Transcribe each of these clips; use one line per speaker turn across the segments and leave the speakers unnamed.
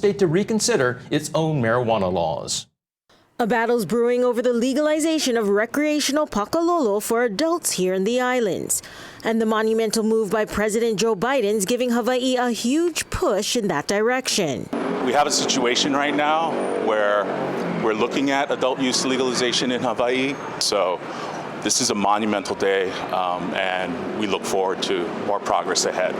state to reconsider its own marijuana laws.
A battle's brewing over the legalization of recreational pakalolo for adults here in the islands. And the monumental move by President Joe Biden's giving Hawai'i a huge push in that direction.
We have a situation right now where we're looking at adult use legalization in Hawai'i. So this is a monumental day, and we look forward to more progress ahead.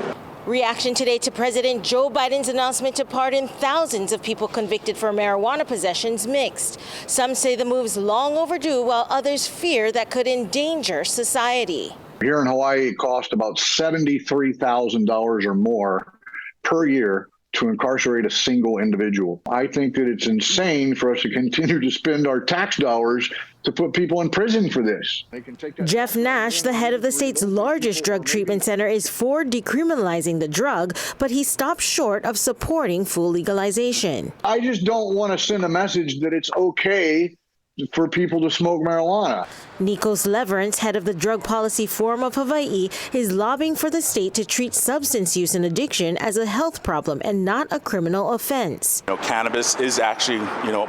Reaction today to President Joe Biden's announcement to pardon thousands of people convicted for marijuana possessions mixed. Some say the move's long overdue, while others fear that could endanger society.
Here in Hawaii, it costs about $73,000 or more per year to incarcerate a single individual. I think that it's insane for us to continue to spend our tax dollars to put people in prison for this.
Jeff Nash, the head of the state's largest drug treatment center, is for decriminalizing the drug, but he stopped short of supporting full legalization.
I just don't want to send a message that it's okay for people to smoke marijuana.
Nikos Leverance, head of the Drug Policy Forum of Hawaii, is lobbying for the state to treat substance use and addiction as a health problem and not a criminal offense.
Cannabis is actually,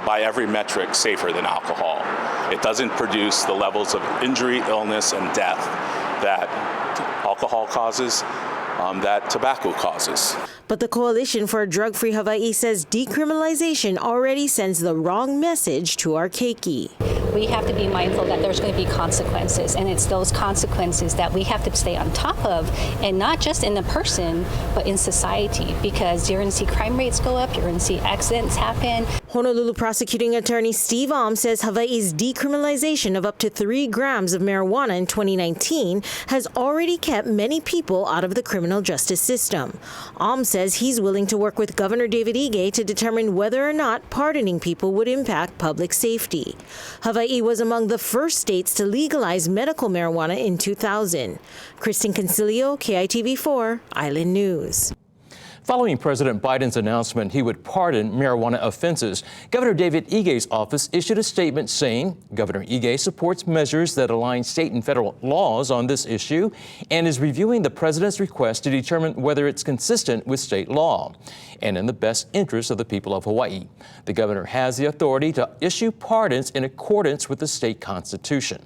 by every metric, safer than alcohol. It doesn't produce the levels of injury, illness, and death that alcohol causes, that tobacco causes.
But the Coalition for a Drug-Free Hawaii says decriminalization already sends the wrong message to our keiki.
We have to be mindful that there's going to be consequences, and it's those consequences that we have to stay on top of, and not just in the person, but in society, because you're going to see crime rates go up, you're going to see accidents happen.
Honolulu prosecuting attorney Steve Alm says Hawaii's decriminalization of up to 3 grams of marijuana in 2019 has already kept many people out of the criminal justice system. Alm says he's willing to work with Governor David Ige to determine whether or not pardoning people would impact public safety. Hawaii was among the first states to legalize medical marijuana in 2000. Kristen Concilio, KITV4, Island News.
Following President Biden's announcement he would pardon marijuana offenses, Governor David Ige's office issued a statement saying Governor Ige supports measures that align state and federal laws on this issue and is reviewing the president's request to determine whether it's consistent with state law and in the best interest of the people of Hawaii. The governor has the authority to issue pardons in accordance with the state constitution.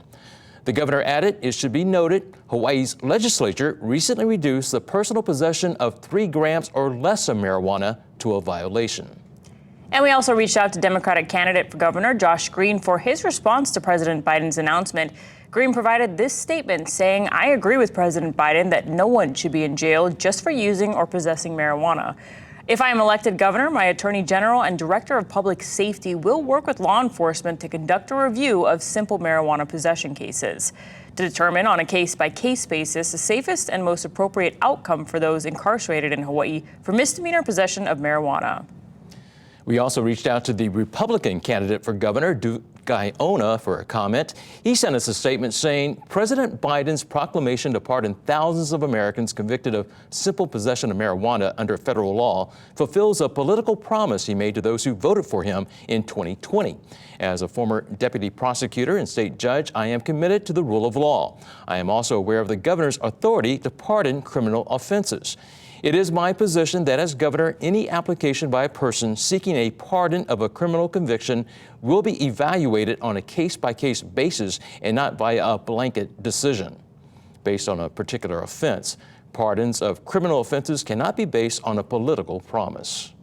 The governor added, it should be noted, Hawaii's legislature recently reduced the personal possession of 3 grams or less of marijuana to a violation.
And we also reached out to Democratic candidate for governor Josh Green for his response to President Biden's announcement. Green provided this statement saying, I agree with President Biden that no one should be in jail just for using or possessing marijuana. If I am elected governor, my attorney general and director of public safety will work with law enforcement to conduct a review of simple marijuana possession cases to determine on a case-by-case basis the safest and most appropriate outcome for those incarcerated in Hawaii for misdemeanor possession of marijuana.
We also reached out to the Republican candidate for Governor Duke Guyona for a comment. He sent us a statement saying President Biden's proclamation to pardon thousands of Americans convicted of simple possession of marijuana under federal law fulfills a political promise he made to those who voted for him in 2020. As a former deputy prosecutor and state judge, I am committed to the rule of law. I am also aware of the governor's authority to pardon criminal offenses. It is my position that as governor, any application by a person seeking a pardon of a criminal conviction will be evaluated on a case-by-case basis and not by a blanket decision. Based on a particular offense, pardons of criminal offenses cannot be based on a political promise.